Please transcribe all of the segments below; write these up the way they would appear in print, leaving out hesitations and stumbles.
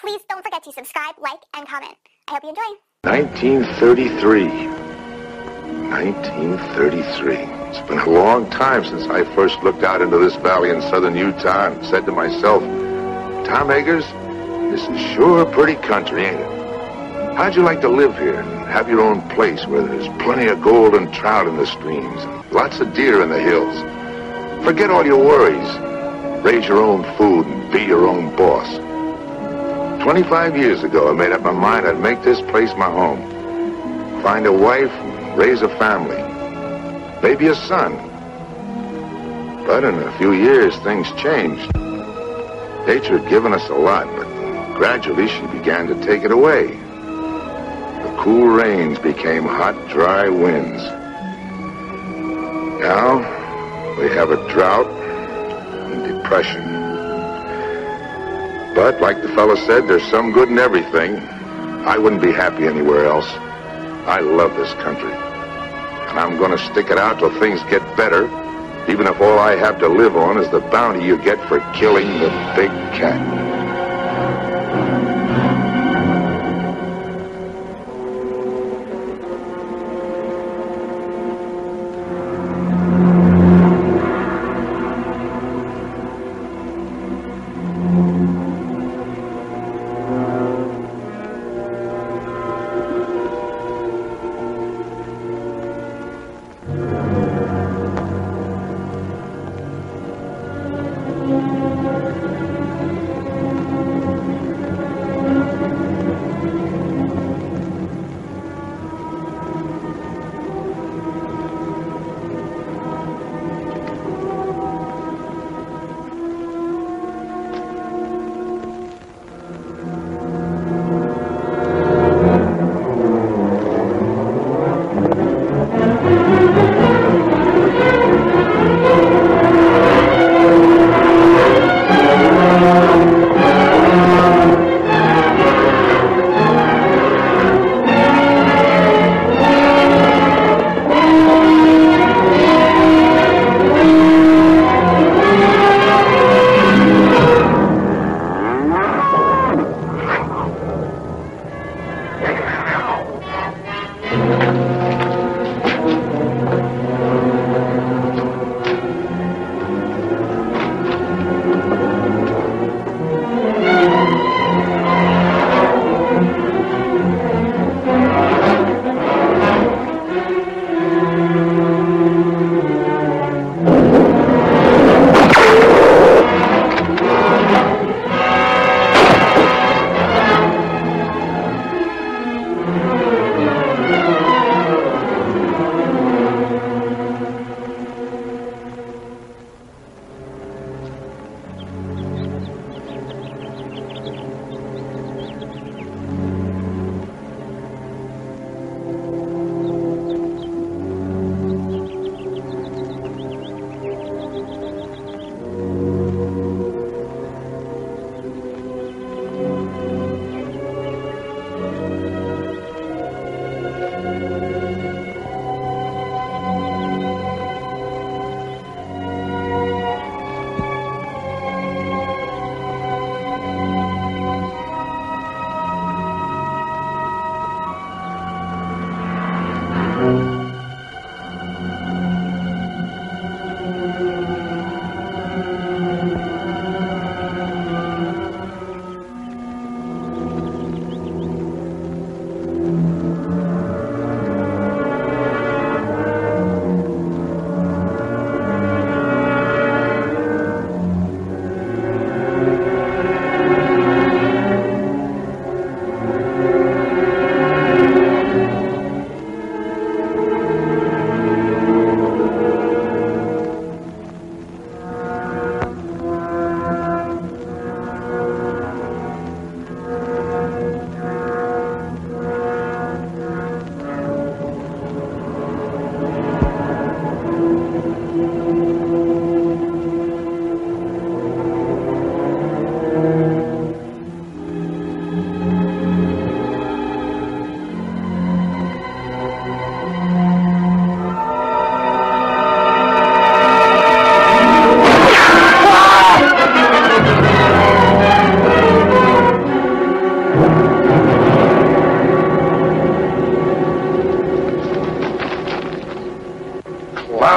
Please don't forget to subscribe, like, and comment. I hope you enjoy. 1933. 1933. It's been a long time since I first looked out into this valley in southern Utah and said to myself, Tom Eggers, this is sure a pretty country, ain't it? How'd you like to live here and have your own place where there's plenty of gold and trout in the streams and lots of deer in the hills? Forget all your worries. Raise your own food and be your own boss. 25 years ago, I made up my mind I'd make this place my home. Find a wife and raise a family. Maybe a son. But in a few years, things changed. Nature had given us a lot, but gradually she began to take it away. The cool rains became hot, dry winds. Now, we have a drought and depression. But, like the fellow said, there's some good in everything. I wouldn't be happy anywhere else. I love this country. And I'm going to stick it out till things get better, even if all I have to live on is the bounty you get for killing the big cat.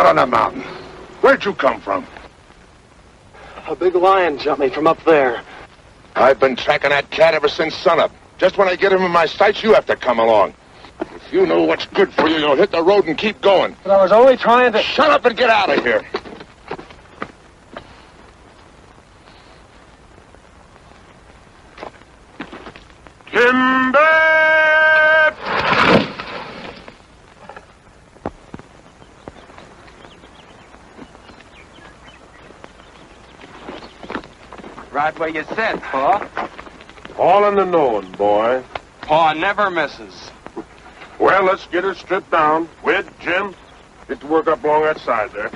on the mountain? Where'd you come from? A big lion jumped me from up there. I've been tracking that cat ever since sunup. Just when I get him in my sights, you have to come along. If you know what's good for you, you'll hit the road and keep going. But I was only trying to... Shut up and get out of here. Timber! Right where you said, Pa. All in the knowing, boy. Pa never misses. Well, let's get her stripped down. Wid, Jim, get to work up along that side there.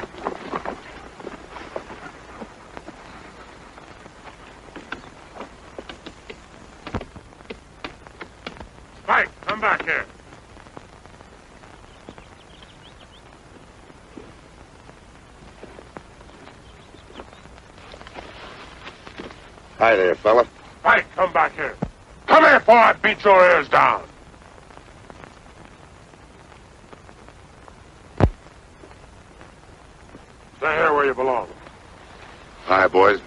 Spike, come back here. Hi there, fella. Spike, come back here. Come here before I beat your ears down. Stay here where you belong. Hi, boys.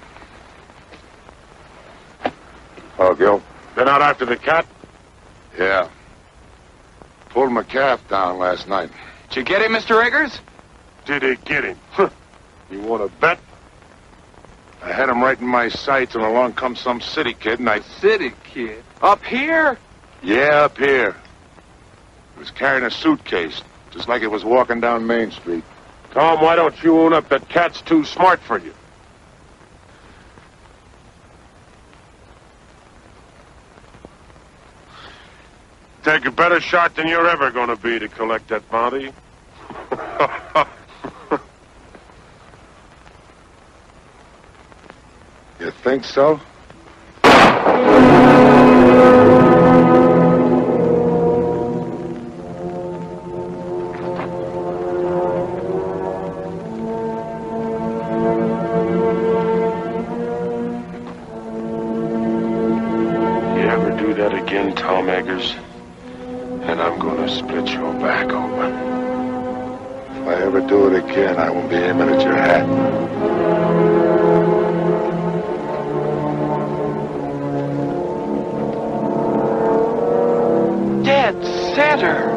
Oh, Gil? Been out after the cat? Yeah. Pulled my calf down last night. Did you get him, Mr. Eggers? Did he get him? You want to bet? I had him right in my sights, and along comes some city kid, and I... City kid? Up here? Yeah, up here. He was carrying a suitcase, just like it was walking down Main Street. Tom, why don't you own up that cat's too smart for you? Take a better shot than you're ever going to be to collect that bounty. You think so? You ever do that again, Tom Eggers, and I'm going to split your back open. If I ever do it again, I won't be aiming at your hat. Dead center.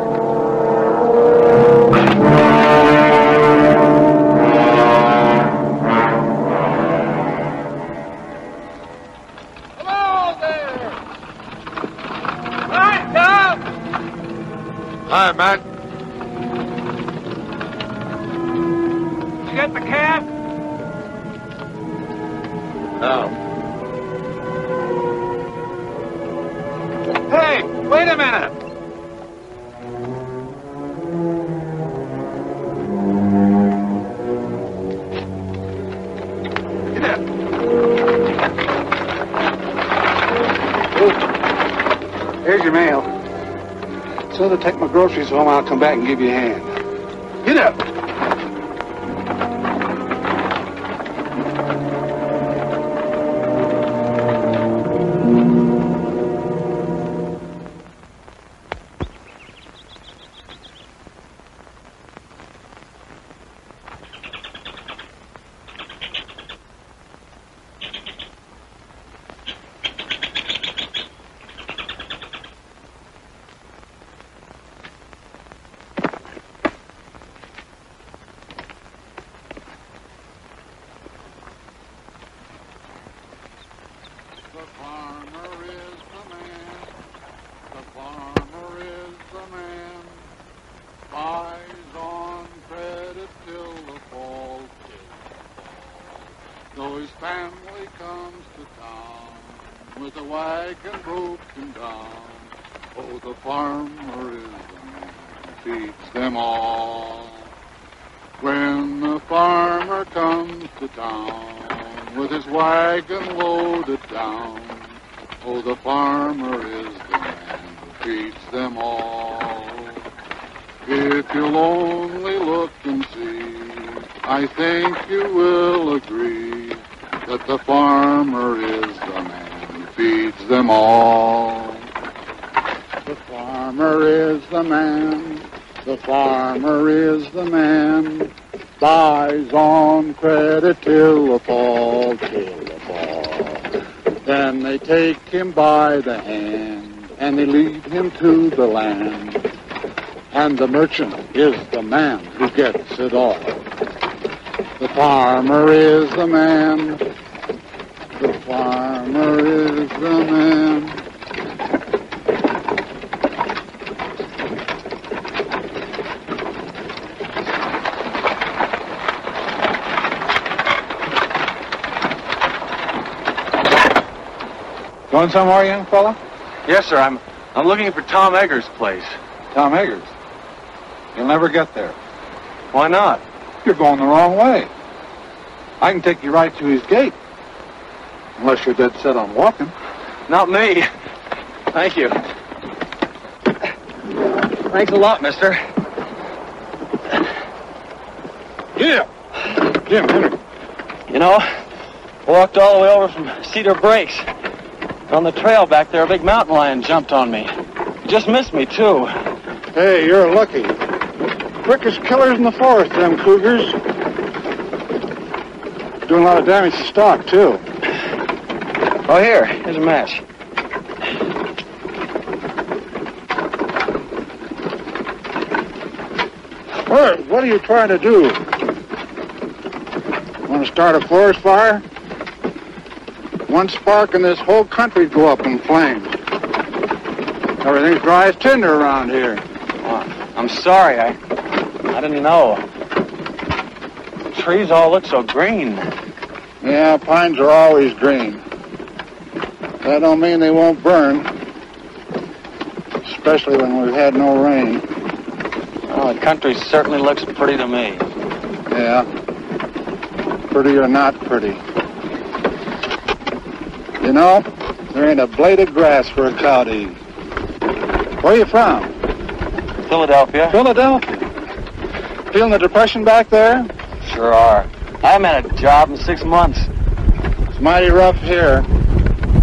Hello there! Hi, Tom! Hi, Matt. Did you get the cat? No. Hey, wait a minute. Here's your mail. So to take my groceries home, I'll come back and give you a hand. Get up! The farmer is the man. The farmer is the man. Buys on credit till the fall. Though his family comes to town with a wagon broken down. Oh, the farmer is the man who feeds them all. When the farmer comes to town with his wagon loaded down, oh, the farmer is the man who feeds them all. If you'll only look and see, I think you will agree that the farmer is the man who feeds them all. The farmer is the man. The farmer is the man. buys on credit till the fall, till the fall. Then they take him by the hand, and they lead him to the land. And the merchant is the man who gets it all. The farmer is the man. The farmer is the man. Going somewhere, young fella? Yes, sir. I'm looking for Tom Eggers' place. Tom Eggers. You'll never get there. Why not? You're going the wrong way. I can take you right to his gate. Unless you're dead set on walking. Not me. Thank you. Thanks a lot, mister. Yeah. Jim, Henry. You know, walked all the way over from Cedar Breaks. On the trail back there, a big mountain lion jumped on me. He just missed me, too. Hey, you're lucky. Quickest killers in the forest, them cougars. Doing a lot of damage to stock, too. Oh, here's a match. What are you trying to do? Want to start a forest fire? One spark and this whole country'd go up in flames. Everything's dry as tinder around here. Oh, I'm sorry. I didn't know. The trees all look so green. Yeah, pines are always green. That don't mean they won't burn. Especially when we've had no rain. Oh, the country certainly looks pretty to me. Yeah. Pretty or not pretty. You know, there ain't a blade of grass for a cow to eat. Where are you from? Philadelphia. Philadelphia? Feeling the depression back there? Sure are. I haven't had a job in 6 months. It's mighty rough here.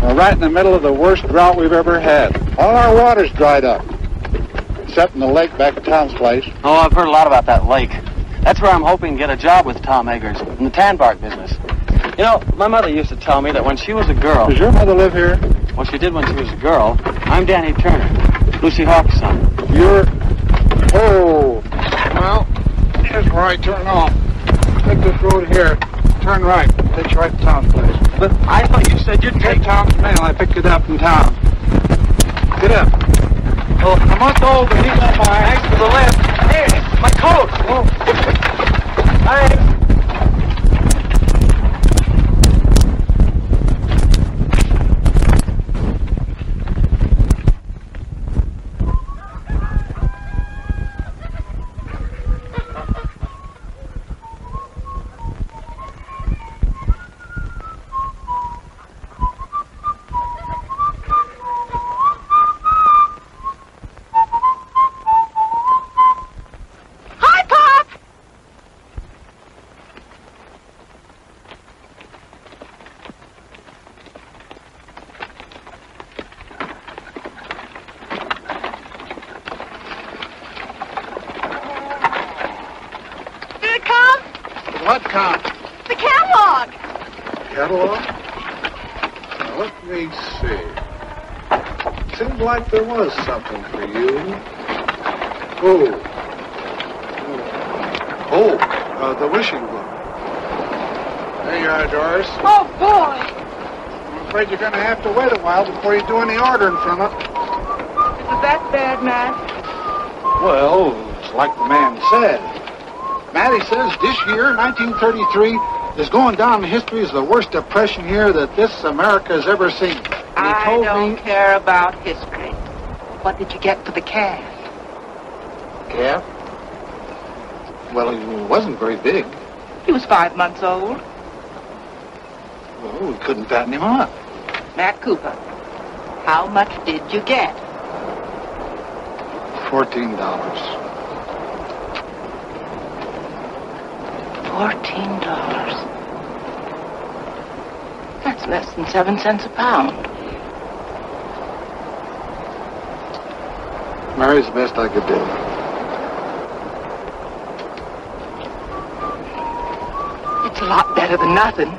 We're right in the middle of the worst drought we've ever had. All our water's dried up. Except in the lake back at Tom's place. Oh, I've heard a lot about that lake. That's where I'm hoping to get a job with Tom Eggers in the tan bark business. You know, my mother used to tell me that when she was a girl... Does your mother live here? Well, she did when she was a girl. I'm Danny Turner, Lucy Hawk's son. You're... Oh. Well, here's where I turn off. Take this road here. Turn right. Takes you right to Tom's place. But I thought you said you'd Take Tom's mail. I picked it up in town. Get up. Oh, I'm not old, but he's on my... Thanks for the lift. Hey, my coat. Oh. Thanks. What count? The catalog. Catalog? Now, let me see. Seemed like there was something for you. The wishing book. There you are, Doris. Oh, boy. I'm afraid you're going to have to wait a while before you do any ordering from it. Is it that bad, Matt? Well, it's like the man said. Matty says this year, 1933, is going down in history as the worst depression year that this America has ever seen. And I don't care about history. What did you get for the calf? Calf? Well, he wasn't very big. He was 5 months old. Well, we couldn't fatten him up. Matt Cooper, how much did you get? $14. $14. That's less than 7 cents a pound. Mary's the best I could do. a lot better than nothing.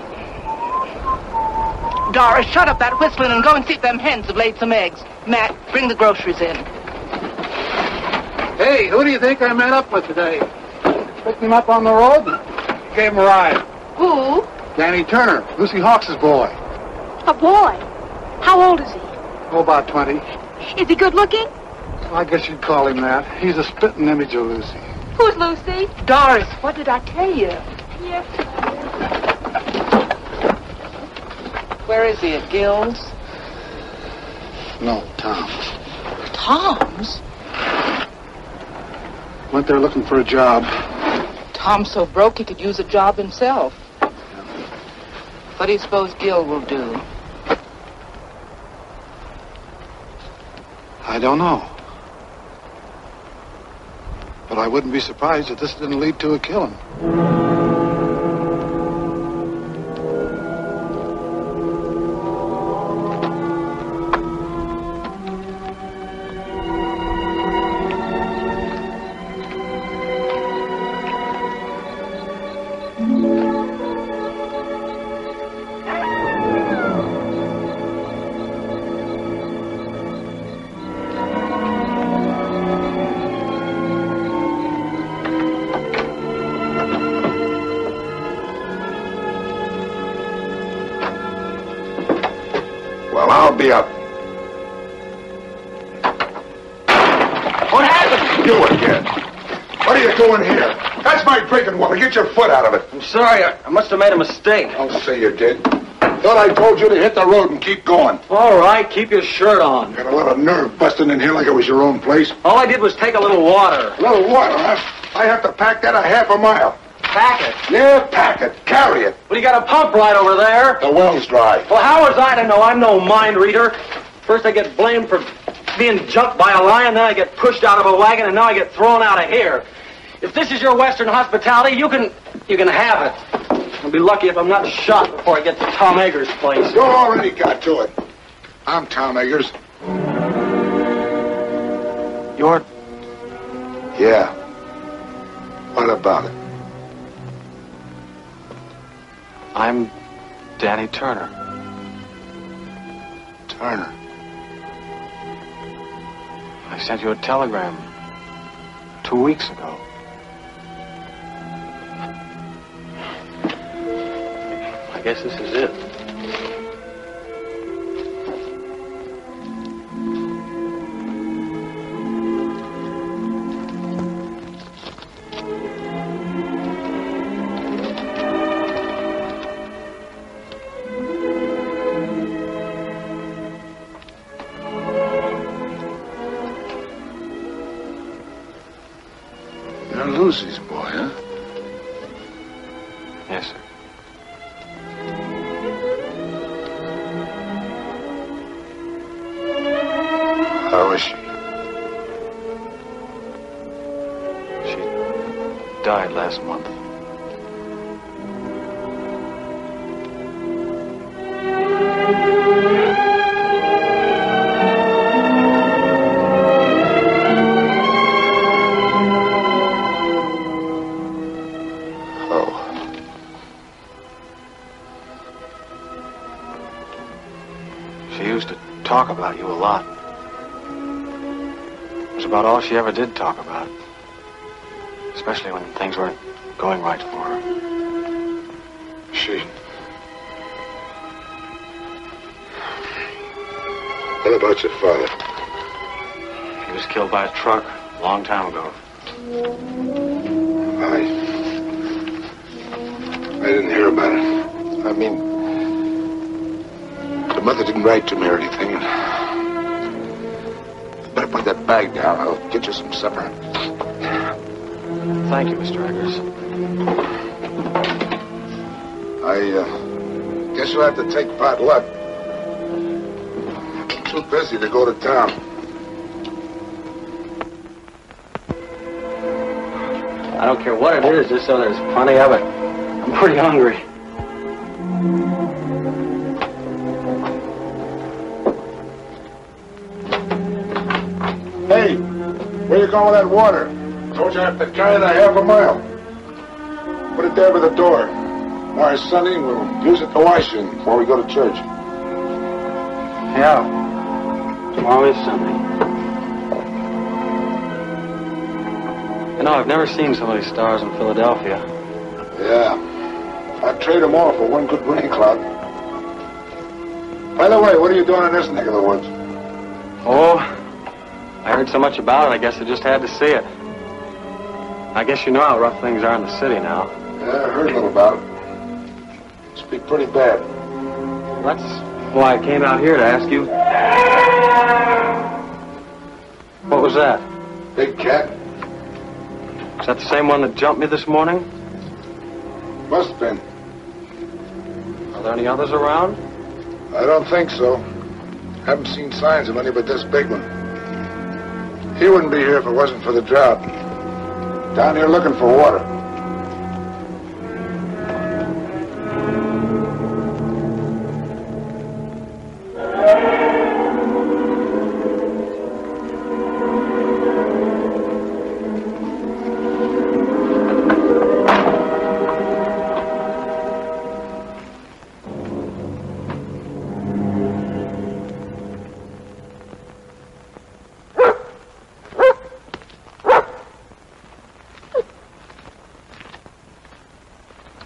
Doris, shut up that whistling and go and see if them hens have laid some eggs. Matt, bring the groceries in. Hey, who do you think I met up with today? Picked him up on the road and gave him a ride. Who? Danny Turner, Lucy Hawks' boy. A boy. How old is he? Oh, about 20. Is he good looking? I guess you'd call him that. He's a spitting image of Lucy. Who's Lucy? Doris, what did I tell you? Yes. Where is he, at Gill's? No, Tom's. Tom's? Went there looking for a job. Tom's so broke he could use a job himself. What do you suppose Gill will do? I don't know. But I wouldn't be surprised if this didn't lead to a killing. Well, I'll be up. What happened? You again. What are you doing here? That's my drinking water. Get your foot out of it. I'm sorry. I must have made a mistake. Don't say you did. Thought I told you to hit the road and keep going. All right, keep your shirt on. Got a lot of nerve busting in here like it was your own place. All I did was take a little water. A little water, huh? I have to pack that a half a mile. Pack it. Yeah, pack it. Carry it. Well, you got a pump right over there. The well's dry. Well, how was I to know? I'm no mind reader. First I get blamed for being jumped by a lion, then I get pushed out of a wagon, and now I get thrown out of here. If this is your Western hospitality, you can have it. I'll be lucky if I'm not shot before I get to Tom Eggers' place. You already got to it. I'm Tom Eggers. You're... Yeah. What about it? I'm Danny Turner. Turner. I sent you a telegram 2 weeks ago. I guess this is it. You're Lucy's boy, huh? Yes, sir. How is she? She died last month. Talk about you a lot. It was about all she ever did talk about. Especially when things weren't going right for her. She... What about your father? He was killed by a truck a long time ago. I didn't hear about it. I mean... The mother didn't write to me or anything. Better put that bag down. I'll get you some supper. Thank you, Mr. Eggers. I guess you'll have to take pot luck. I'm too busy to go to town. I don't care what it is, just so there's plenty of it. I'm pretty hungry. Hey, where you going with that water? Told you I have to carry it a half a mile. Put it there by the door. Tomorrow's Sunday, we'll use it to wash in before we go to church. Yeah. Tomorrow is Sunday. You know, I've never seen so many stars in Philadelphia. Yeah. I'd trade them all for one good rain cloud. By the way, what are you doing in this neck of the woods? Oh, I heard so much about it, I guess I just had to see it. I guess you know how rough things are in the city now. Yeah, I heard a little about it. Must be pretty bad. That's why I came out here to ask you. What was that? Big cat? Is that the same one that jumped me this morning? Must have been. Are there any others around? I don't think so. Haven't seen signs of any but this big one. He wouldn't be here if it wasn't for the drought. Down here looking for water.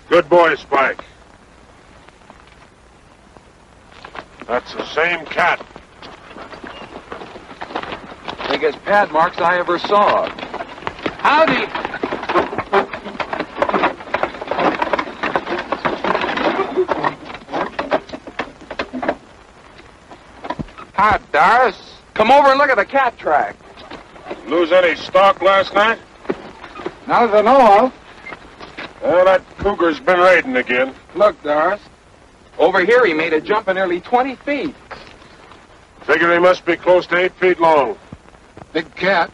Good boy, Spike. That's the same cat. Biggest pad marks I ever saw. Howdy! Hi, Doris. Come over and look at the cat track. Lose any stock last night? Not that I know of. Well, that cougar's been raiding again. Look, Doris. Over here he made a jump of nearly 20 feet. Figure he must be close to 8 feet long. Big cat.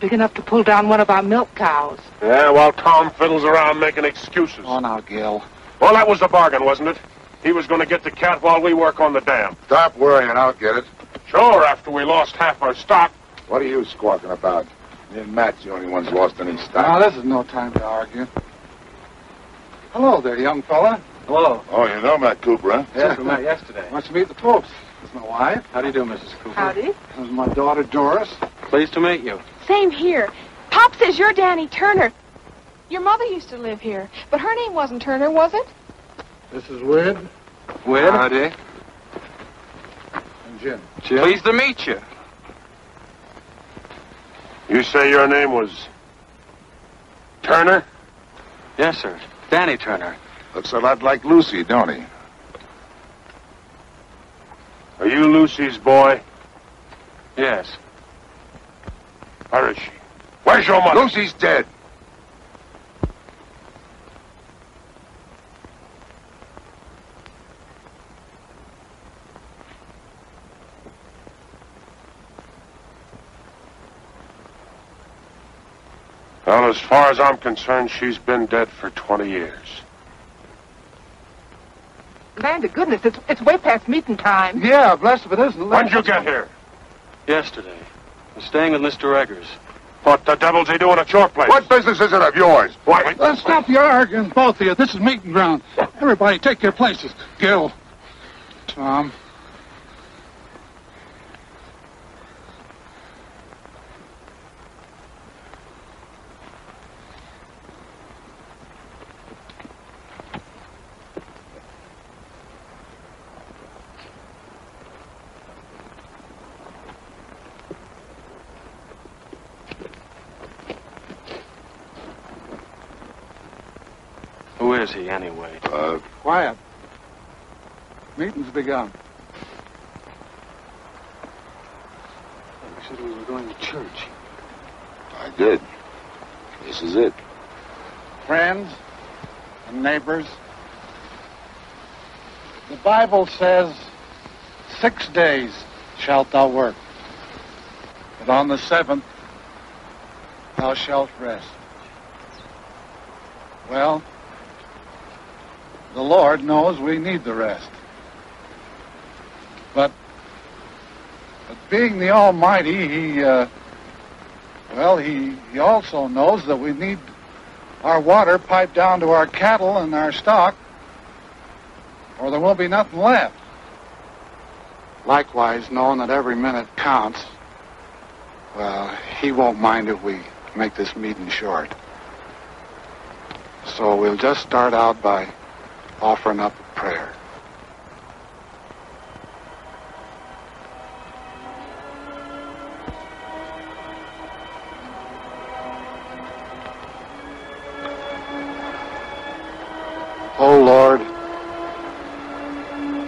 Big enough to pull down one of our milk cows. Yeah, while Tom fiddles around making excuses. Oh, now, Gil. Well, that was the bargain, wasn't it? He was going to get the cat while we work on the dam. Stop worrying, I'll get it. Sure, after we lost half our stock. What are you squawking about? Me and Matt's the only ones lost any Now, stock. this is no time to argue. Hello there, young fella. Hello. Oh, you know Matt Cooper, huh? Yes, we met yesterday. Wants to meet the folks. This is my wife. How do you do, Mrs. Cooper? Howdy. This is my daughter, Doris. Pleased to meet you. Same here. Pop says you're Danny Turner. Your mother used to live here, but her name wasn't Turner, was it? This is Wid Wid? Howdy. and Jim. Jim? Pleased to meet you. You say your name was Turner? Yes, sir. Danny Turner. Looks a lot like Lucy, don't he? Are you Lucy's boy? Yes. Where is she? Where's your mother? Lucy's dead. Well, as far as I'm concerned, she's been dead for 20 years. Land of goodness, it's way past meeting time. Yeah, blessed if it isn't. When'd you get here? Yesterday. I'm staying with Mr. Eggers. What the devil's he doing at your place? What business is it of yours? Why? Let's stop your arguing, both of you. This is meeting ground. Everybody take your places. Gil. Tom. Who is he, anyway? Quiet. Meeting's begun. You said we were going to church. I did. This is it. Friends and neighbors, the Bible says, 6 days shalt thou work, but on the 7th thou shalt rest. Well, the Lord knows we need the rest. But being the Almighty, He also knows that we need our water piped down to our cattle and our stock or there won't be nothing left. Likewise, knowing that every minute counts, well, he won't mind if we make this meeting short. So we'll just start out by offering up a prayer. Oh, Lord,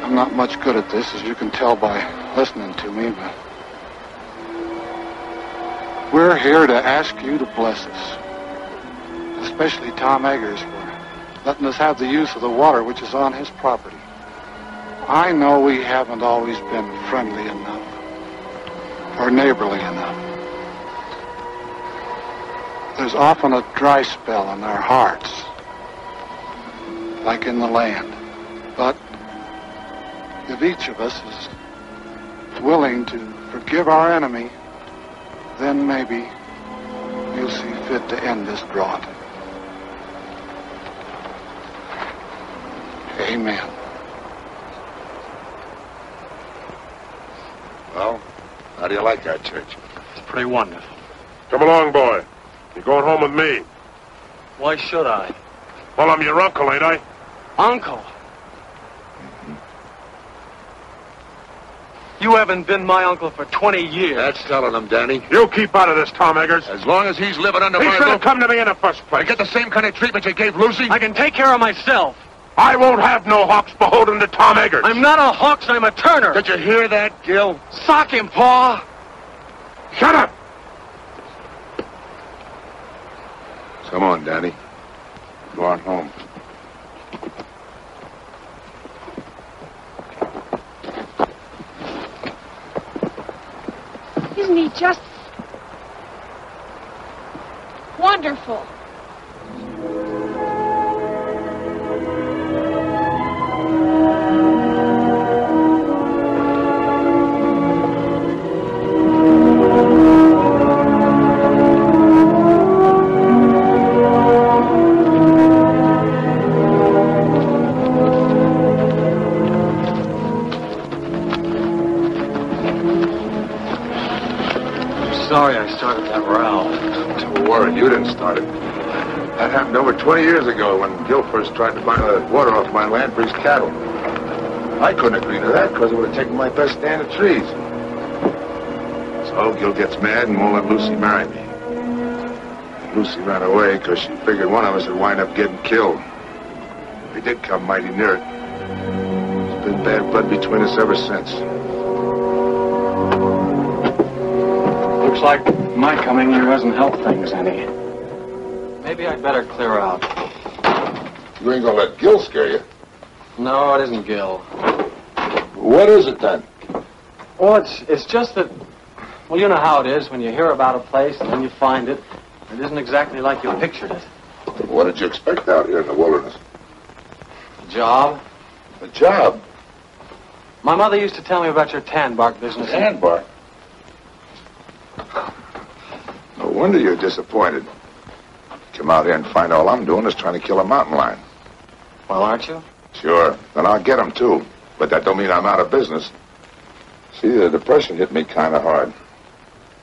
I'm not much good at this, as you can tell by listening to me, but we're here to ask you to bless us, especially Tom Eggers for letting us have the use of the water which is on his property. I know we haven't always been friendly enough or neighborly enough. There's often a dry spell in our hearts, like in the land. But if each of us is willing to forgive our enemy, then maybe you'll see fit to end this drought. Amen. Well, how do you like our church? It's pretty wonderful. Come along, boy. You're going home with me. Why should I? Well, I'm your uncle, ain't I? Uncle? You haven't been my uncle for 20 years. That's telling him, Danny. You keep out of this, Tom Eggers. As long as he's living under He my should have roof, come to me in the first place. I get the same kind of treatment you gave Lucy. I can take care of myself. I won't have no hawks beholden to Tom Eggers. I'm not a Hawks, I'm a Turner. Did you hear that, Gil? Sock him, Pa. Shut up! Come on, Danny. Go on home. Isn't he just wonderful? Sorry I started that row. Don't worry, you didn't start it. That happened over 20 years ago when Gil first tried to buy the water off my land for his cattle. I couldn't agree to that because it would have taken my best stand of trees. So Gil gets mad and won't let Lucy marry me. Lucy ran away because she figured one of us would wind up getting killed. We did come mighty near it. There's been bad blood between us ever since. Looks like my coming here hasn't helped things any. Maybe I'd better clear out. You ain't gonna let Gil scare you. No, it isn't Gil. What is it then? Well, it's just that, well, you know how it is when you hear about a place and then you find it. It isn't exactly like you pictured it. What did you expect out here in the wilderness? A job? A job? My mother used to tell me about your tan bark business. Tan bark? No wonder you're disappointed. Come out here and find all I'm doing is trying to kill a mountain lion. Well, aren't you? Sure. And I'll get him, too. But that don't mean I'm out of business. See, the depression hit me kind of hard.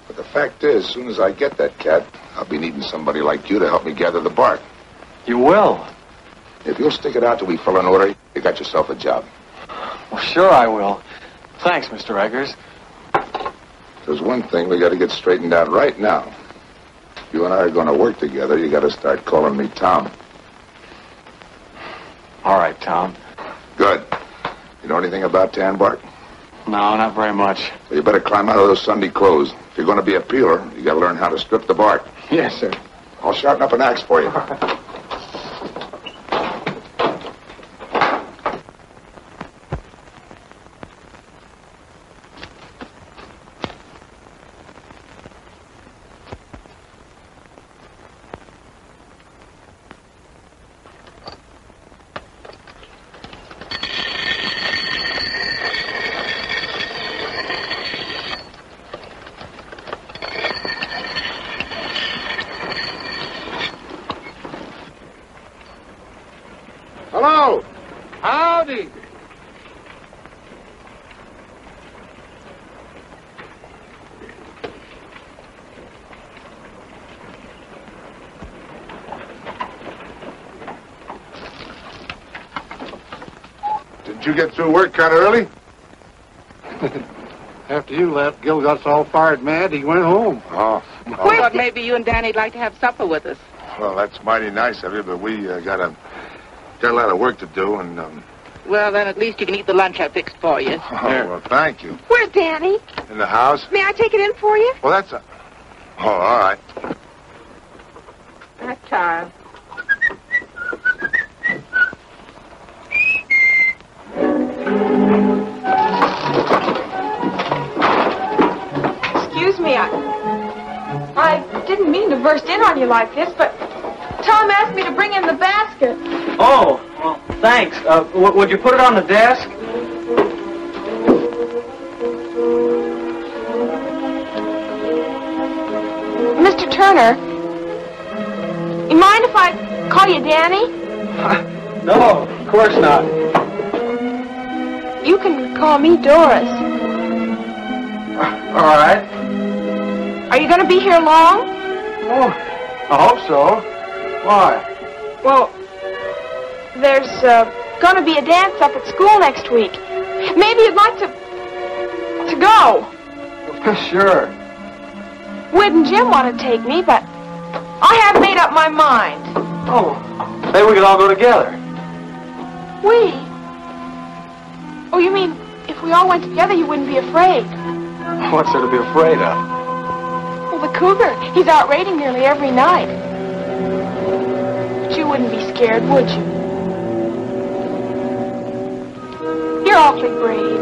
But the fact is, as soon as I get that cat, I'll be needing somebody like you to help me gather the bark. You will? If you'll stick it out till we fill an order, you got yourself a job. Well, sure I will. Thanks, Mr. Eggers. There's one thing we got to get straightened out right now. If you and I are going to work together, you got to start calling me Tom. All right, Tom. Good. You know anything about tan bark? No, not very much. Well, you better climb out of those Sunday clothes. If you're going to be a peeler, you got to learn how to strip the bark. Yes, sir. I'll sharpen up an axe for you. Hello. Howdy. Did you get through work kind of early? After you left, Gil got all fired mad. He went home. Oh. I thought maybe you and Danny'd like to have supper with us. Well, that's mighty nice of you, but we got a lot of work to do, and Well, then at least you can eat the lunch I fixed for you. Oh, well, thank you. Where's Danny? In the house? May I take it in for you? Well, that's a... Oh, all right. That child. Excuse me, I didn't mean to burst in on you like this, but Tom asked me to bring in the basket. Oh, well, thanks. Would you put it on the desk? Mr. Turner, you mind if I call you Danny? No, of course not. You can call me Doris. All right. Are you going to be here long? Oh, I hope so. Why? Well, there's going to be a dance up at school next week. Maybe you'd like to go. Sure. Wid and Jim want to take me, but I haven't made up my mind. Oh, maybe we could all go together. We? Oh, you mean if we all went together, you wouldn't be afraid? What's there to be afraid of? Well, the cougar. He's out raiding nearly every night. But you wouldn't be scared, would you? You're awfully brave.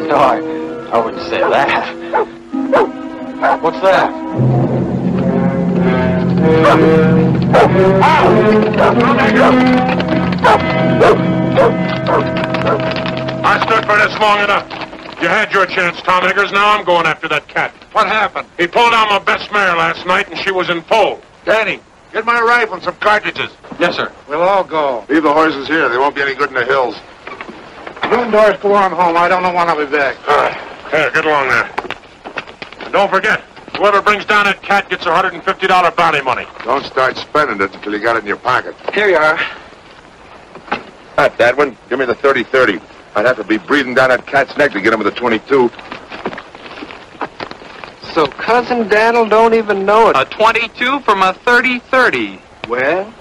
No, I wouldn't say that. What's that? I stood for this long enough. You had your chance, Tom Eggers. Now I'm going after that cat. What happened? He pulled down my best mare last night, and she was in foal. Danny, get my rifle and some cartridges. Yes, sir. We'll all go. Leave the horses here. They won't be any good in the hills. You and Doris go on home. I don't know when I'll be back. All right. Here, get along there. And don't forget, whoever brings down that cat gets $150 bounty money. Don't start spending it until you got it in your pocket. Here you are. Not that one. Give me the 30-30. I'd have to be breathing down that cat's neck to get him with a 22. So Cousin Dan'l don't even know it. A 22 from a 30-30. Well,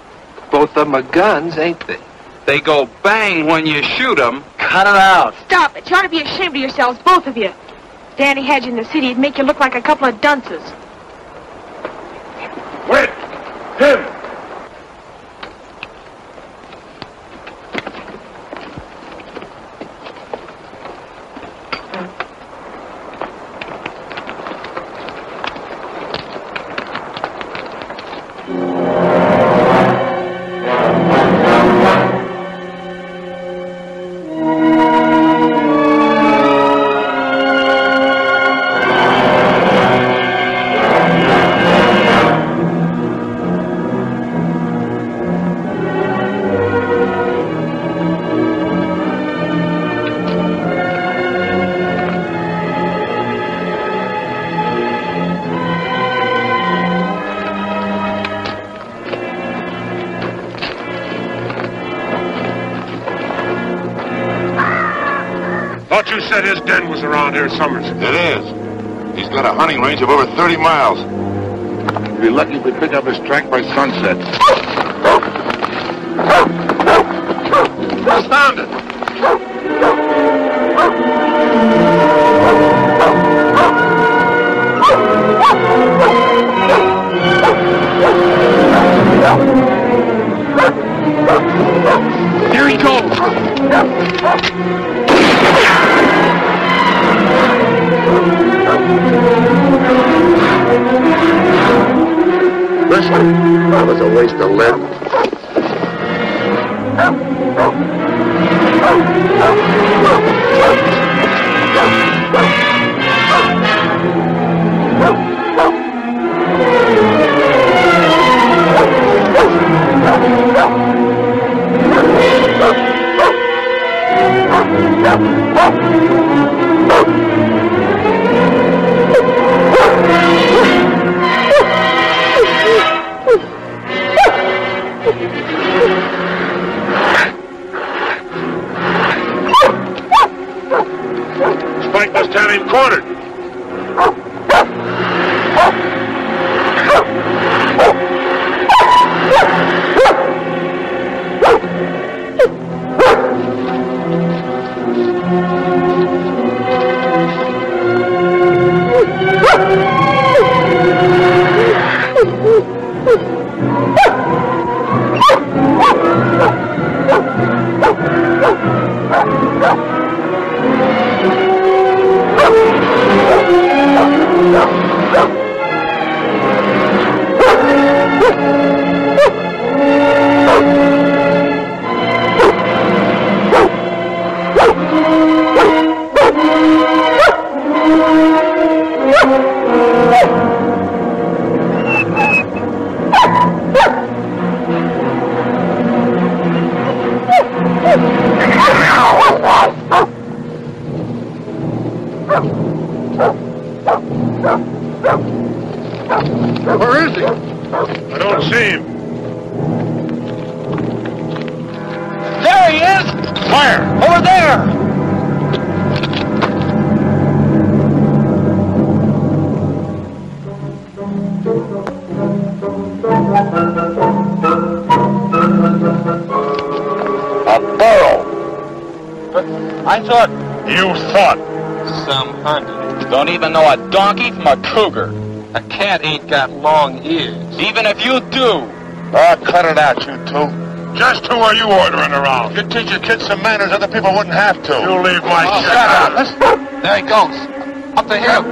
both of them are guns, ain't they? They go bang when you shoot them. Cut it out. Stop it. You ought to be ashamed of yourselves, both of you. Danny had you in the city. It'd make you look like a couple of dunces. Wait! Him! Thought you said his den was around here, Summers. It is. He's got a hunting range of over 30 miles. You'd be lucky if we pick up his track by sunset. Found it! Here he goes. Listen, that was a waste of lead. Where is he? I don't see him. There he is! Where? Over there! A burro. But I thought... You thought. Some hunter. Don't even know a donkey from a cougar. A cat ain't got long ears. Even if you do. Oh, cut it out, you two. Just who are you ordering around? You teach your kids some manners other people wouldn't have to. You leave my shit out. There he goes. Up the hill.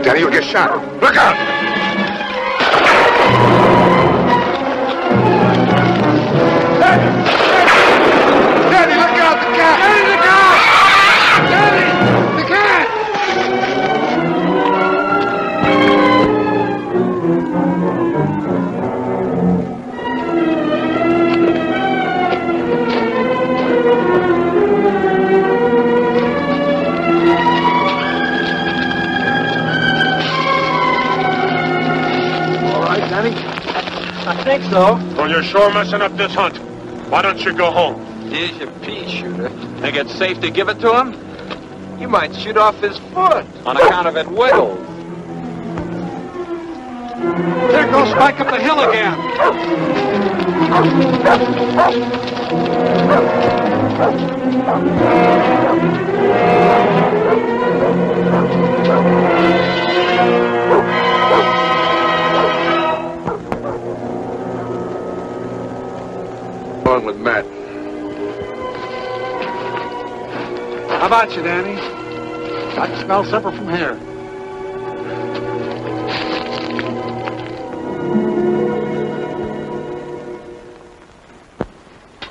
Danny, you'll get shot. Look out! Danny, look out! The cat! Danny, look out! Danny! The cat! I think so. Well, you're sure messing up this hunt. Why don't you go home? Here's your pea shooter. Think it's safe to give it to him? You might shoot off his foot on account of it wiggles. There goes Spike up the hill again. Along with Matt. How about you, Danny? I can smell supper from here.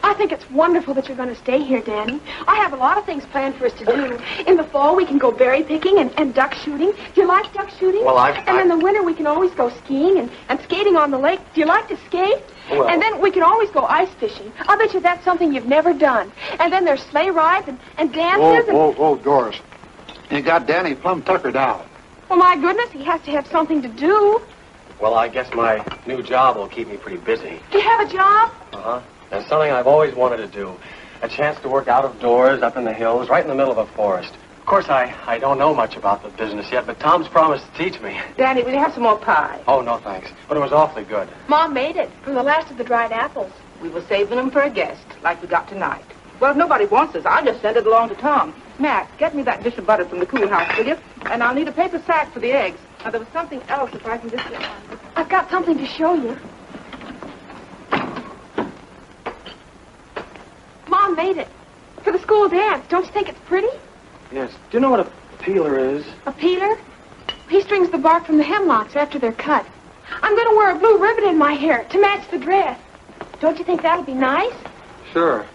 I think it's wonderful that you're going to stay here, Danny. I have a lot of things planned for us to do. In the fall, we can go berry picking and duck shooting. Do you like duck shooting? Well, And in the winter, we can always go skiing and skating on the lake. Do you like to skate? Well. And then we can always go ice fishing. I'll bet you that's something you've never done. And then there's sleigh rides and dances. Whoa, Doris. You got Danny plumb tuckered out. Well, my goodness, he has to have something to do. Well, I guess my new job will keep me pretty busy. Do you have a job? Uh-huh. That's something I've always wanted to do. A chance to work out of doors, up in the hills, right in the middle of a forest. Of course, I don't know much about the business yet, but Tom's promised to teach me. Danny, will you have some more pie? Oh, no, thanks. But it was awfully good. Mom made it from the last of the dried apples. We were saving them for a guest, like we got tonight. Well, if nobody wants this, I'll just send it along to Tom. Matt, get me that dish of butter from the cool house, will you? And I'll need a paper sack for the eggs. Now, there was something else if I can just get one. I've got something to show you. Mom made it for the school dance. Don't you think it's pretty? Yes. Do you know what a peeler is? A peeler? He strings the bark from the hemlocks after they're cut. I'm going to wear a blue ribbon in my hair to match the dress. Don't you think that'll be nice? Sure.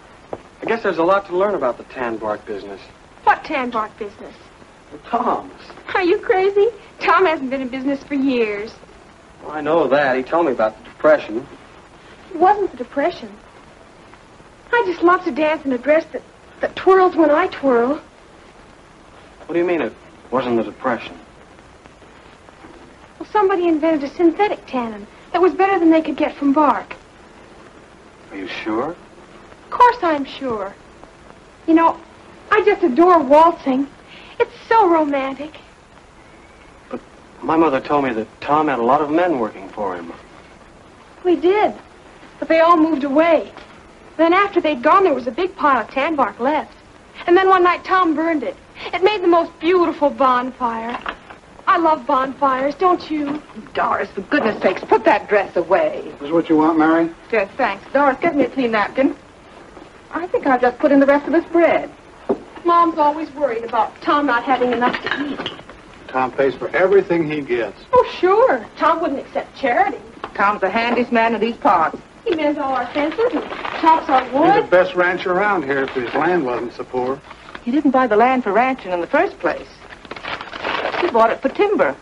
I guess there's a lot to learn about the tan bark business. What tan bark business? Tom's. Are you crazy? Tom hasn't been in business for years. Well, I know that. He told me about the Depression. It wasn't the Depression. I just love to dance in a dress that twirls when I twirl. What do you mean it wasn't the Depression? Well, somebody invented a synthetic tannin that was better than they could get from bark. Are you sure? Of course I'm sure. You know, I just adore waltzing. It's so romantic. But my mother told me that Tom had a lot of men working for him. We did, but they all moved away. Then after they'd gone, there was a big pile of tan bark left. And then one night, Tom burned it. It made the most beautiful bonfire. I love bonfires, don't you? Doris, for goodness sakes, put that dress away. Is this what you want, Mary? Yes, thanks. Doris, get me a clean napkin. I think I'll just put in the rest of this bread. Mom's always worried about Tom not having enough to eat. Tom pays for everything he gets. Oh, sure. Tom wouldn't accept charity. Tom's the handiest man in these parts. He mends all our fences and chops our wood. He's the best rancher around here if his land wasn't so poor. He didn't buy the land for ranching in the first place. He bought it for timber.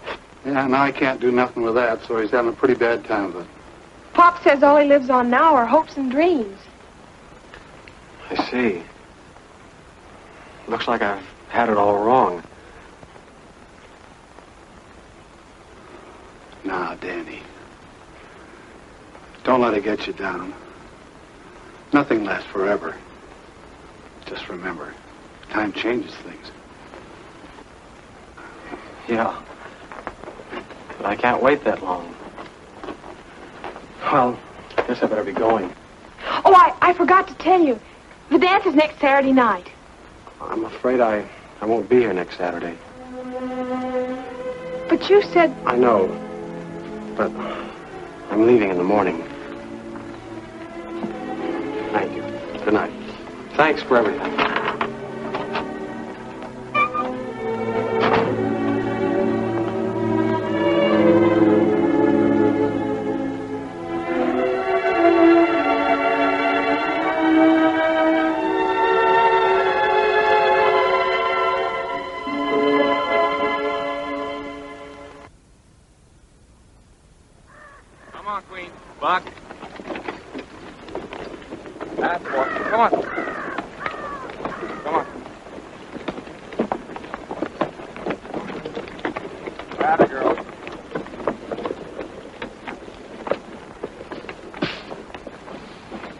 Yeah, now he can't do nothing with that, so he's having a pretty bad time of it. Pop says all he lives on now are hopes and dreams. I see. Looks like I've had it all wrong. Now, Danny. Don't let it get you down. Nothing lasts forever. Just remember, time changes things. Yeah. But I can't wait that long. Well, I guess I better be going. Oh, I forgot to tell you. The dance is next Saturday night. I'm afraid I won't be here next Saturday. But you said... I know. But I'm leaving in the morning. Thank you. Good night. Thanks for everything. Come on, Queen. Buck. That's boy. Come on. Come on. Grab it, girl.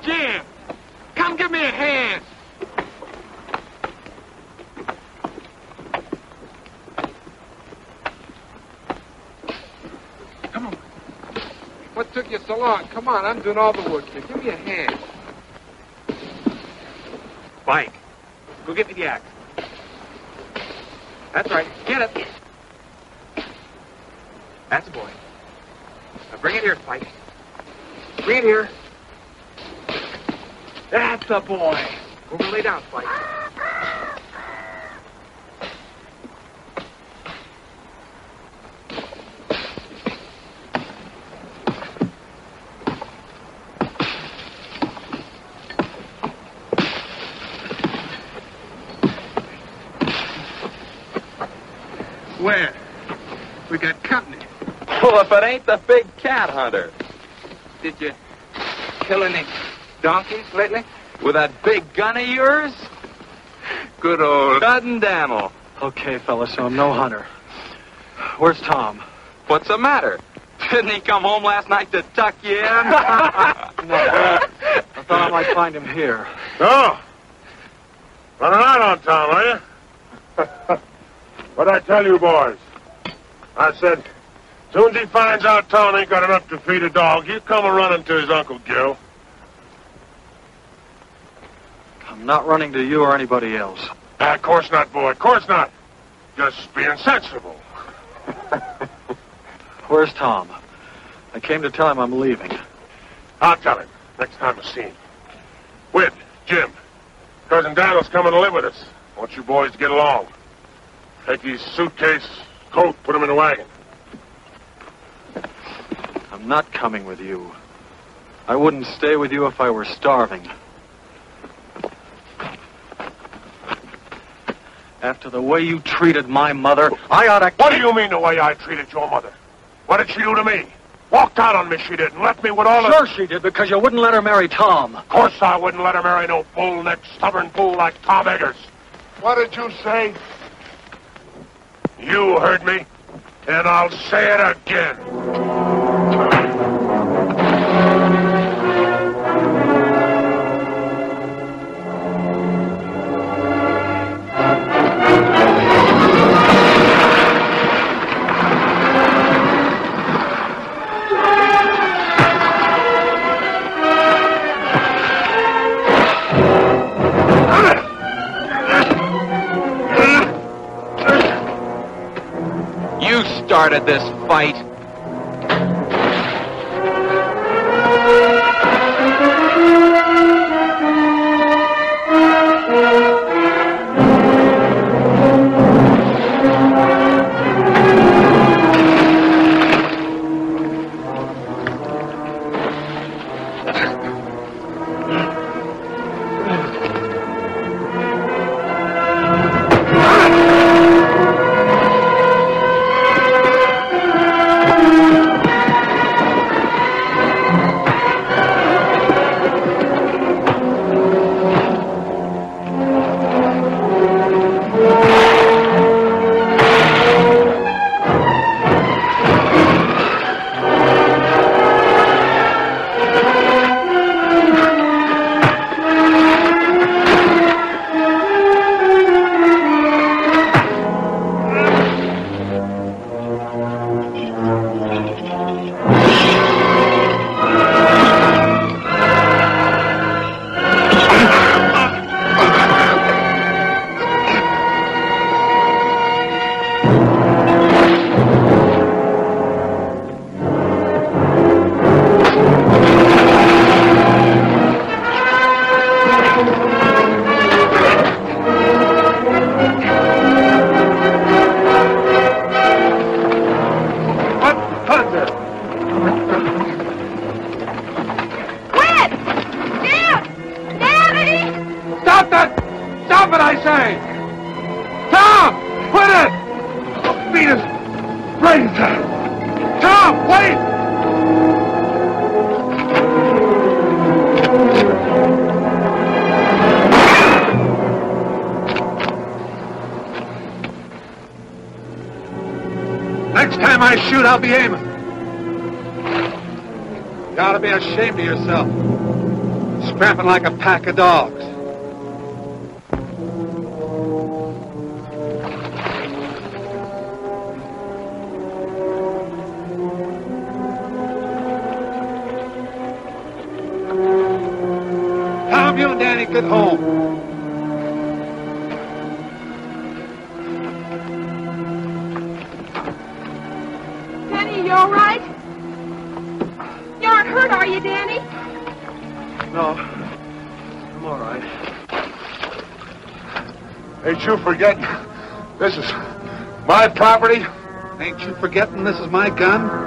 Jim, come give me a hand. Come on. What took you so long? Come on, I'm doing all the work here. Give me a hand. Spike, go get me the axe. That's right. Get it. That's a boy. Now bring it here, Spike. Bring it here. That's a boy. Go over and lay down, Spike. Where? We got company. Well, if it ain't the big cat hunter. Did you kill any donkeys lately? With that big gun of yours? Good old Dud Daniel. Okay, fellas, so I'm no hunter. Where's Tom? What's the matter? Didn't he come home last night to tuck you in? No. I thought I might find him here. No. Running out on Tom, are you? What'd I tell you, boys? I said, soon as he finds out Tom ain't got enough to feed a dog, he'll come a-running to his Uncle Gil. I'm not running to you or anybody else. Of course not, boy. Of course not. Just being sensible. Where's Tom? I came to tell him I'm leaving. I'll tell him next time I see him. Whit, Jim, Cousin Daniel's coming to live with us. I want you boys to get along. Take his suitcase, coat, put him in the wagon. I'm not coming with you. I wouldn't stay with you if I were starving. After the way you treated my mother, I ought to... What do you mean the way I treated your mother? What did she do to me? Walked out on me, she did, and left me with all the... Sure she did, because you wouldn't let her marry Tom. Of course I wouldn't let her marry no bull-necked, stubborn fool like Tom Eggers. What did you say? You heard me, and I'll say it again. started this fight. Shoot, I'll be aiming. You ought to be ashamed of yourself. Scrapping like a pack of dogs. Tom, you and Danny, get home. You all right? You aren't hurt, are you, Danny? No. I'm all right. Ain't you forgetting this is my property? Ain't you forgetting this is my gun?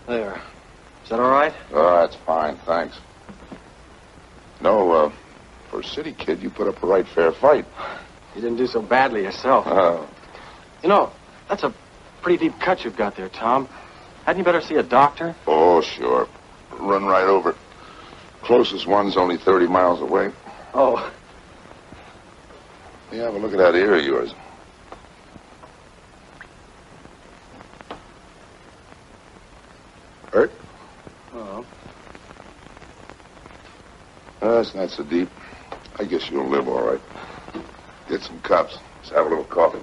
There. Is that all right? Oh, that's fine, thanks. No, for a city kid, you put up a right fair fight. You didn't do so badly yourself. Oh. You know, that's a pretty deep cut you've got there, Tom. Hadn't you better see a doctor? Oh, sure. Run right over it. Closest one's only 30 miles away. Oh. Yeah, have a look at that ear of yours. Hurt? Oh. It's not so deep. I guess you'll live all right. Get some cups. Let's have a little coffee.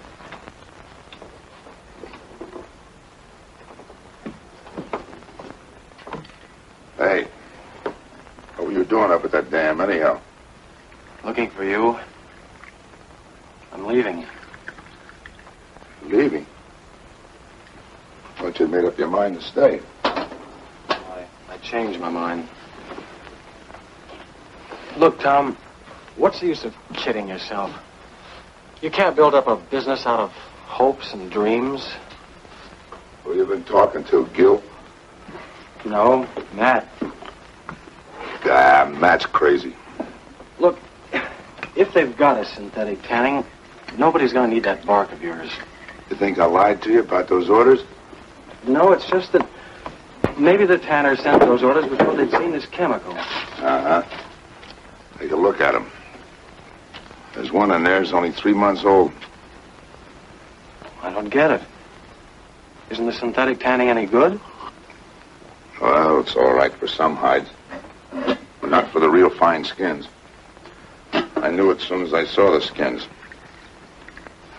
Hey, what were you doing up at that dam anyhow? Looking for you. I'm leaving. Leaving? I thought you'd made up your mind to stay. I changed my mind. Look, Tom, what's the use of kidding yourself? You can't build up a business out of hopes and dreams. Who you been talking to, Gil? No, Matt. Ah, Matt's crazy. Look, if they've got a synthetic tanning, nobody's going to need that bark of yours. You think I lied to you about those orders? No, it's just that maybe the tanners sent those orders before they'd seen this chemical. Uh-huh. Take a look at them. There's one in there who's only 3 months old. I don't get it. Isn't the synthetic tanning any good? Well, it's all right for some hides, but not for the real fine skins. I knew it as soon as I saw the skins.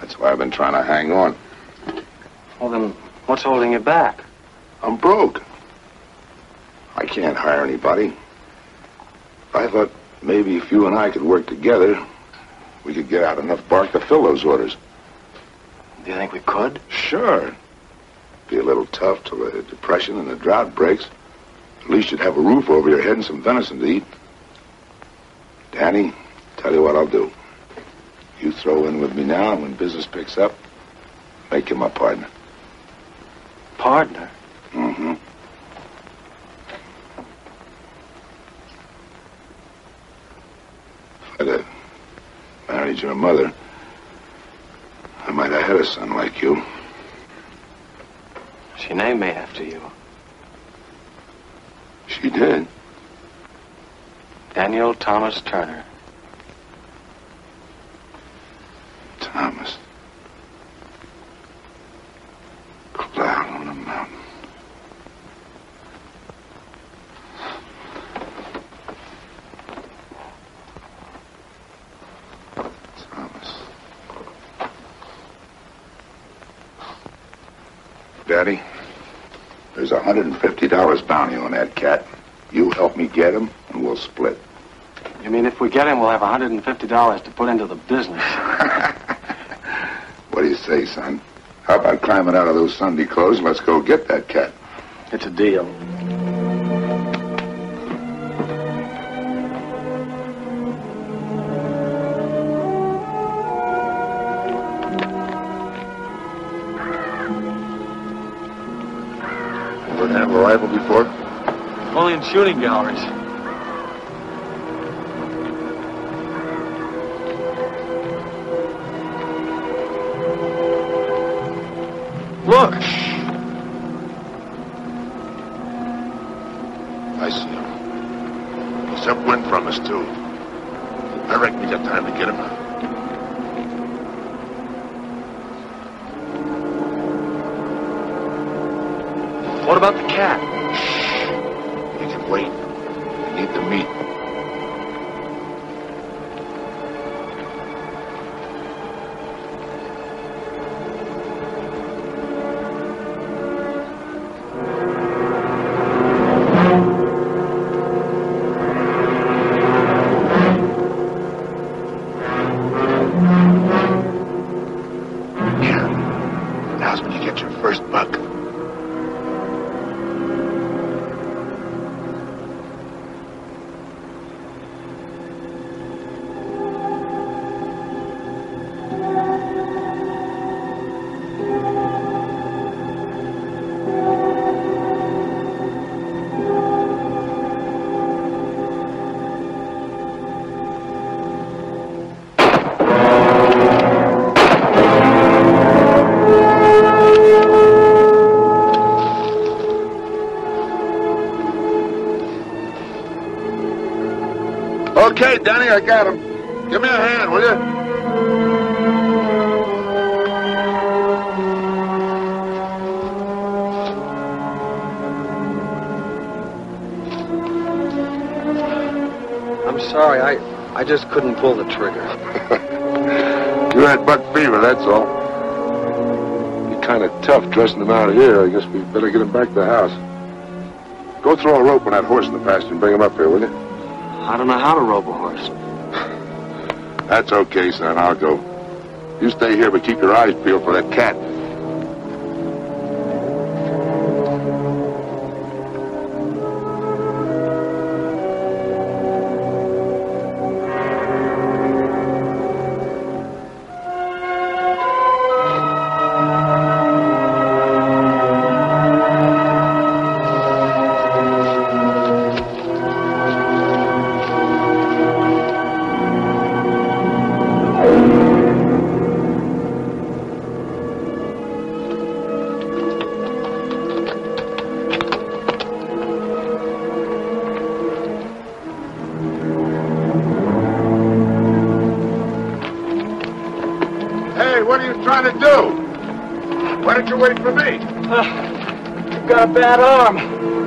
That's why I've been trying to hang on. Well, then, what's holding you back? I'm broke. I can't hire anybody. I thought maybe if you and I could work together, we could get out enough bark to fill those orders. Do you think we could? Sure. Be a little tough till the depression and the drought breaks. At least you'd have a roof over your head and some venison to eat. Danny, tell you what I'll do. You throw in with me now, and when business picks up, make you my partner. Partner? Mm-hmm. If I'd have married your mother, I might have had a son like you. She named me after you. She did. Daniel Thomas Turner. Thomas. Cloud on a mountain. Thomas. Daddy, there's $150 bounty on that cat. You help me get him, and we'll split. You mean if we get him, we'll have $150 to put into the business? What do you say, son? How about climbing out of those Sunday clothes and let's go get that cat? It's a deal. Ever have a rifle before? Only in shooting galleries. Look! I see him. He's upwind from us, too. I reckon we got time to get him. What about the cat? He can wait. We need the meat. Okay, Danny, I got him. Give me a hand, will you? I'm sorry, I just couldn't pull the trigger. You had buck fever, that's all. Be kind of tough dressing him out of here. I guess we better get him back to the house. Go throw a rope on that horse in the pasture and bring him up here, will you? I don't know how to rope a horse. That's okay, son. I'll go. You stay here, but keep your eyes peeled for that cat. What are you trying to do? Why didn't you wait for me? You've got a bad arm.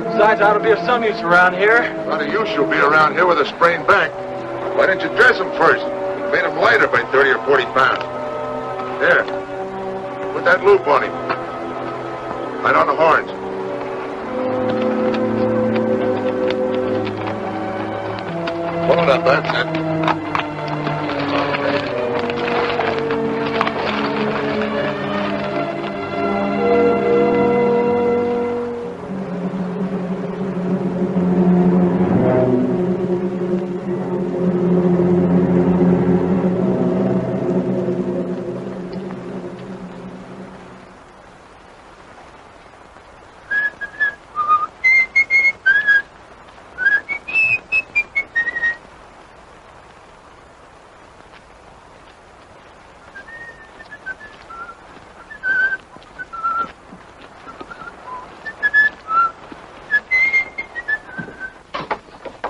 Besides, I ought to be of some use around here. A lot of use you'll be around here with a sprained back. Why didn't you dress him first? Made him lighter by 30 or 40 pounds. Here. Put that loop on him. Right on the horns. Pull it up, that's it.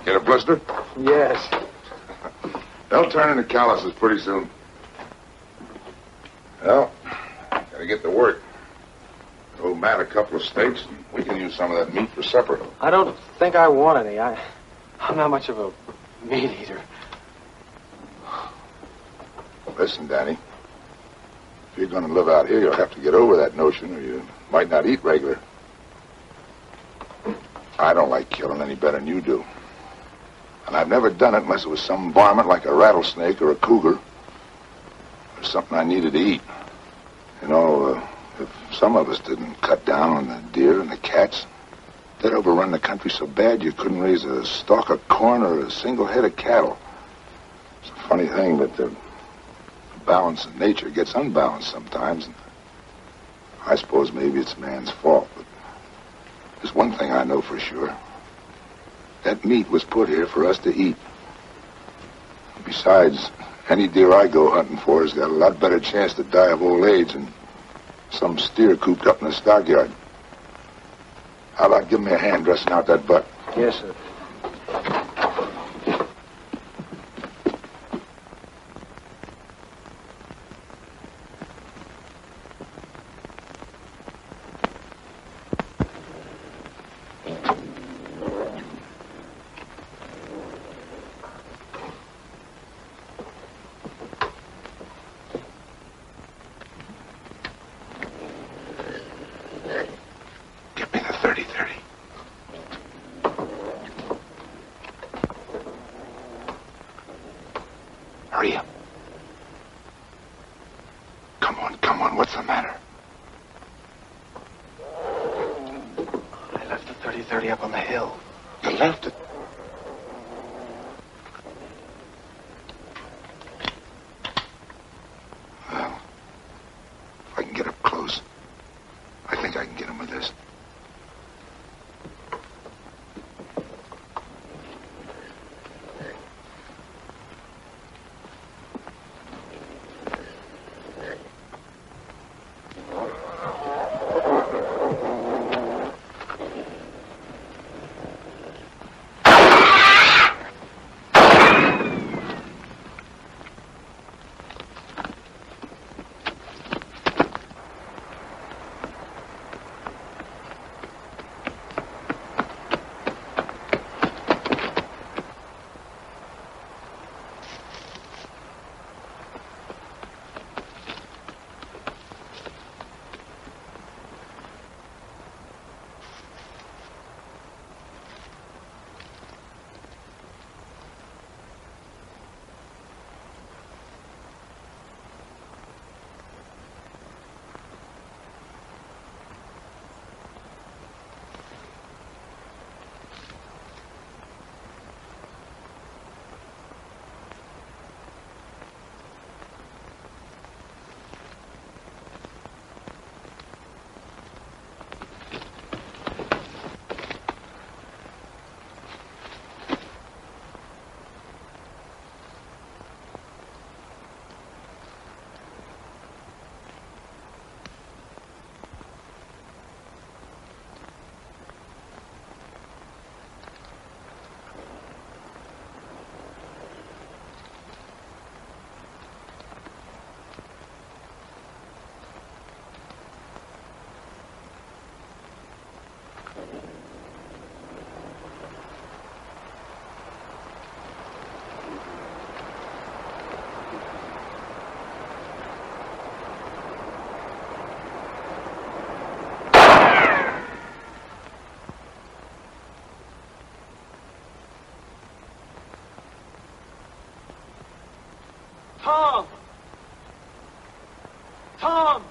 Get a blister? Yes. They'll turn into calluses pretty soon. Well, gotta get to work. Owe Matt a couple of steaks, and we can use some of that meat for supper. I don't think I want any. I'm not much of a meat eater. Listen, Danny. If you're gonna live out here, you'll have to get over that notion, or you might not eat regular. I don't like killing any better than you do. And I've never done it unless it was some varmint like a rattlesnake or a cougar. Or something I needed to eat. You know, if some of us didn't cut down on the deer and the cats, they'd overrun the country so bad you couldn't raise a stalk of corn or a single head of cattle. It's a funny thing, but the balance in nature gets unbalanced sometimes. And I suppose maybe it's man's fault, but there's one thing I know for sure. That meat was put here for us to eat. Besides, any deer I go hunting for has got a lot better chance to die of old age than some steer cooped up in the stockyard. How about giving me a hand dressing out that butt? Yes, sir. Give me the 30-30. Hurry up. Come on, what's the matter? I left the 30-30 up on the hill. You left it? Well, if I can get up close, I think I can get him with this. Tom!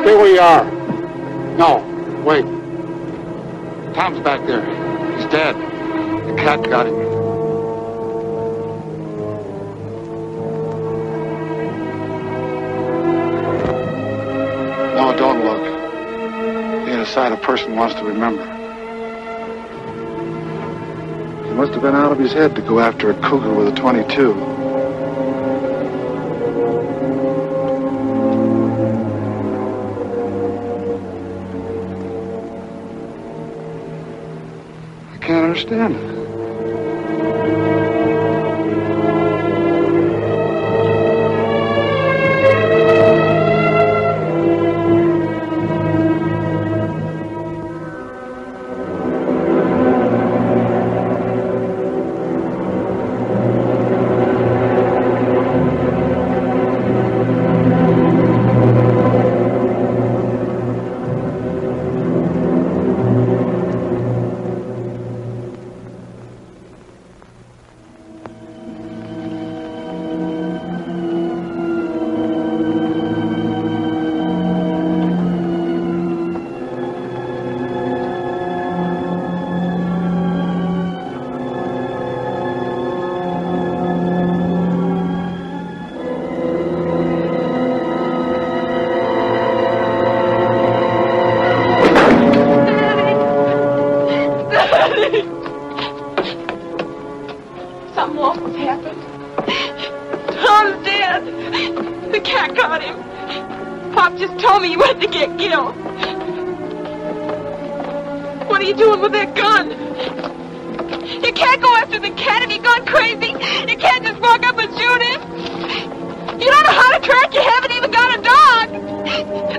Stay where you are. No, wait. Tom's back there. He's dead. The cat got him. No, don't look. He ain't a sight a person wants to remember. He must have been out of his head to go after a cougar with a .22. I can't understand it. Something awful's happened. Tom's dead. The cat got him. Pop just told me he went to get killed. What are you doing with that gun? You can't go after the cat if you've gone crazy. You can't just walk up and shoot him. You don't know how to track. You haven't even got a dog.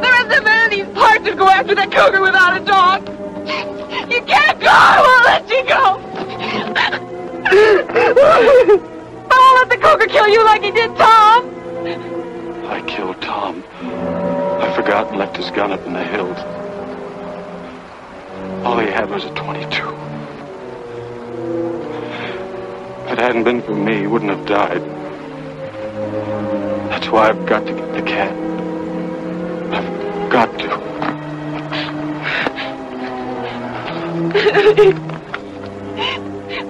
There isn't many of these parts that go after that cougar without a dog. You can't go. I won't let you go. I won't let the cougar kill you like he did Tom. I killed Tom. I forgot and left his gun up in the hills. All he had was a .22. If it hadn't been for me, he wouldn't have died. That's why I've got to get the cat. I've got to.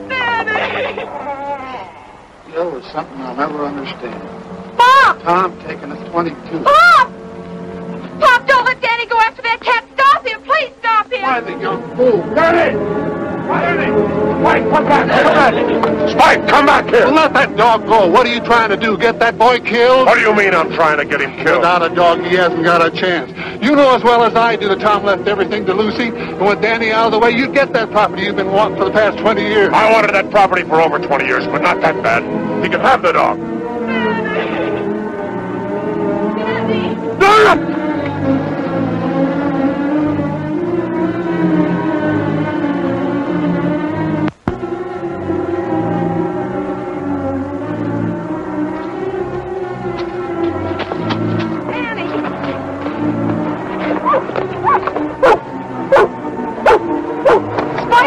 Daddy! There was something I'll never understand. Pop! Tom taking a .22. Pop! Pop, don't let Danny go after that cat. Stop him. Please stop him. Why, the young fool. Danny! Danny! Spike, come back! Come back! Spike, come back here! Well, let that dog go. What are you trying to do? Get that boy killed? What do you mean I'm trying to get him killed? Without a dog, he hasn't got a chance. You know as well as I do that Tom left everything to Lucy. And with Danny out of the way, you get that property you've been wanting for the past 20 years. I wanted that property for over 20 years, but not that bad. He can have the dog. Spike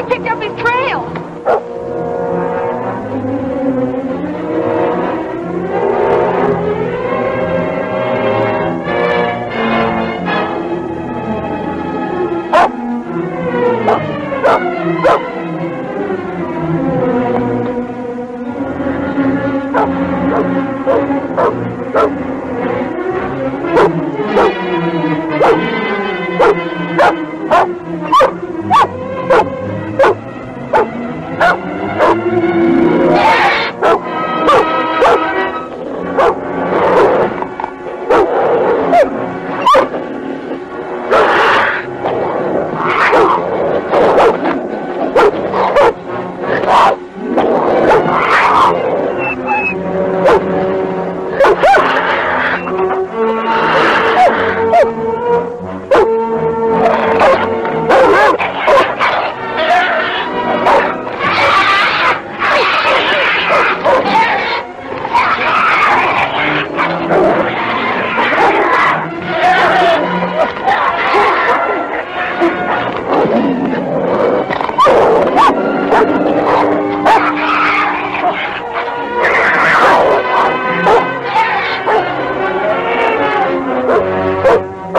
picked up his trail.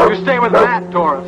You stay with Matt, Doris.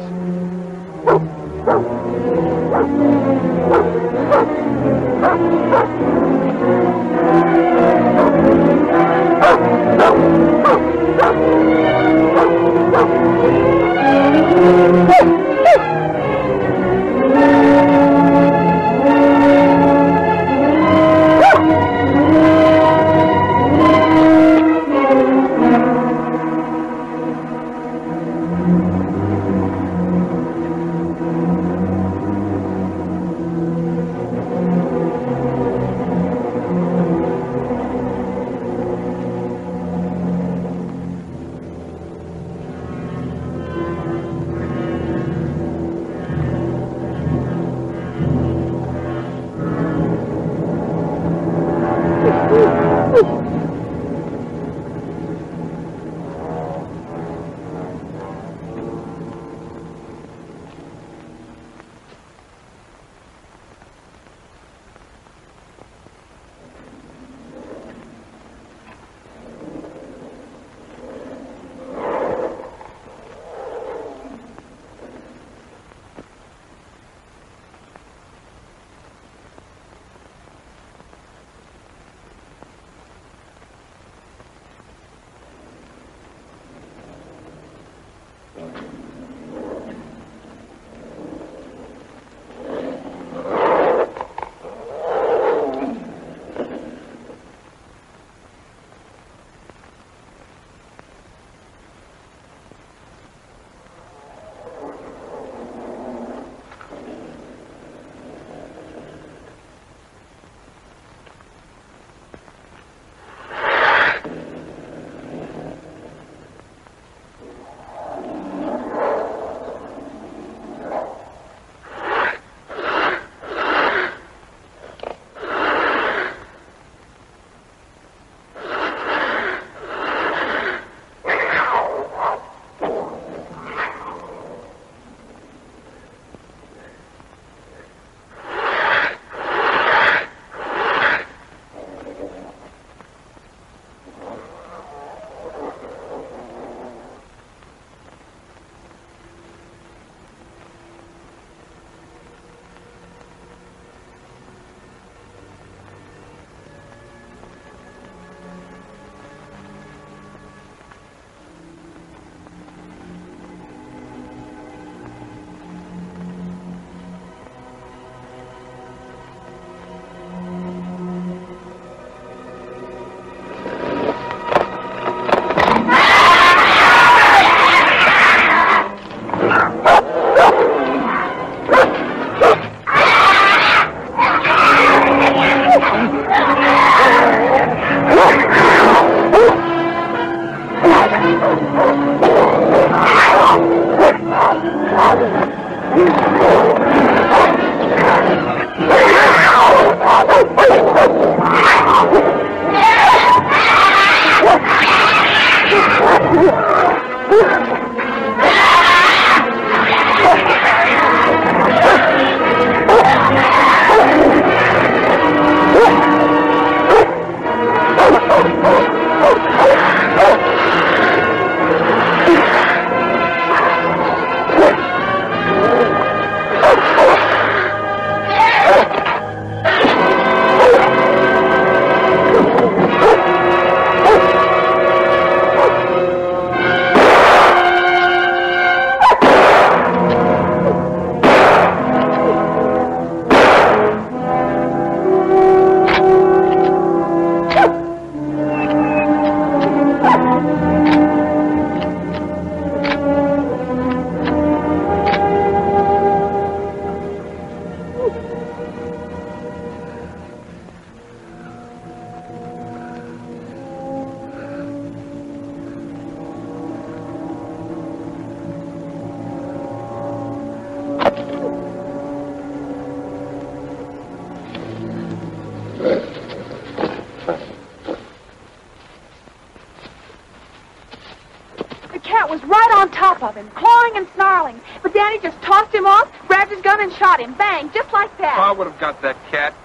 Was right on top of him, clawing and snarling. But Danny just tossed him off, grabbed his gun, and shot him. Bang, just like that. I would have got that cat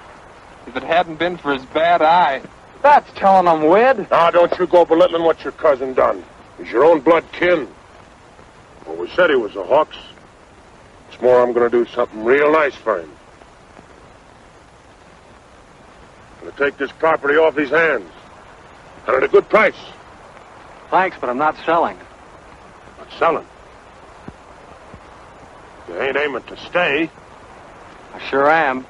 if it hadn't been for his bad eye. That's telling him, Wed. Now, don't you go belittling what your cousin done. He's your own blood kin. Well, we said he was a Hawks. It's more, I'm going to do something real nice for him. I'm going to take this property off his hands. And at a good price. Thanks, but I'm not selling. Selling. You ain't aiming to stay. I sure am.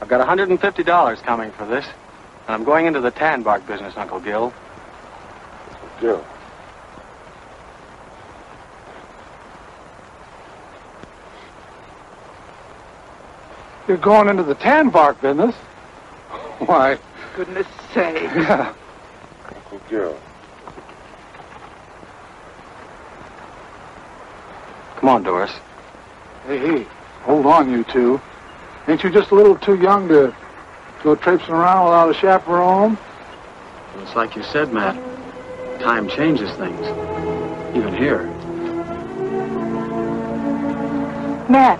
I've got $150 coming for this, and I'm going into the tan bark business, Uncle Gil. Gil. You're going into the tan bark business? Why? Goodness sake. Uncle Gil. Come on, Doris. Hey, hold on, you two. Ain't you just a little too young to go traipsing around without a chaperone? Well, it's like you said, Matt. Time changes things. Even here. Matt,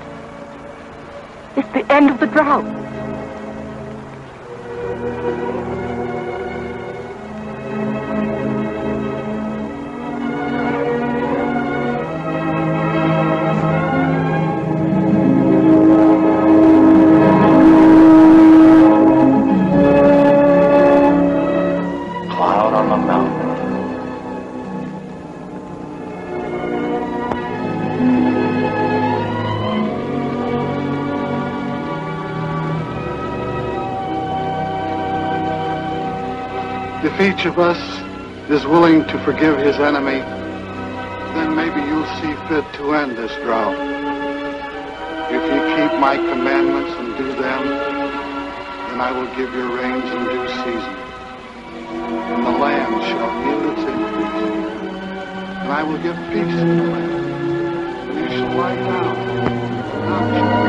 it's the end of the drought. If each of us is willing to forgive his enemy, then maybe you'll see fit to end this drought. If you keep my commandments and do them, then I will give your rains in due season, and the land shall yield its increase. And I will give peace in the land, and you shall lie down, and none shall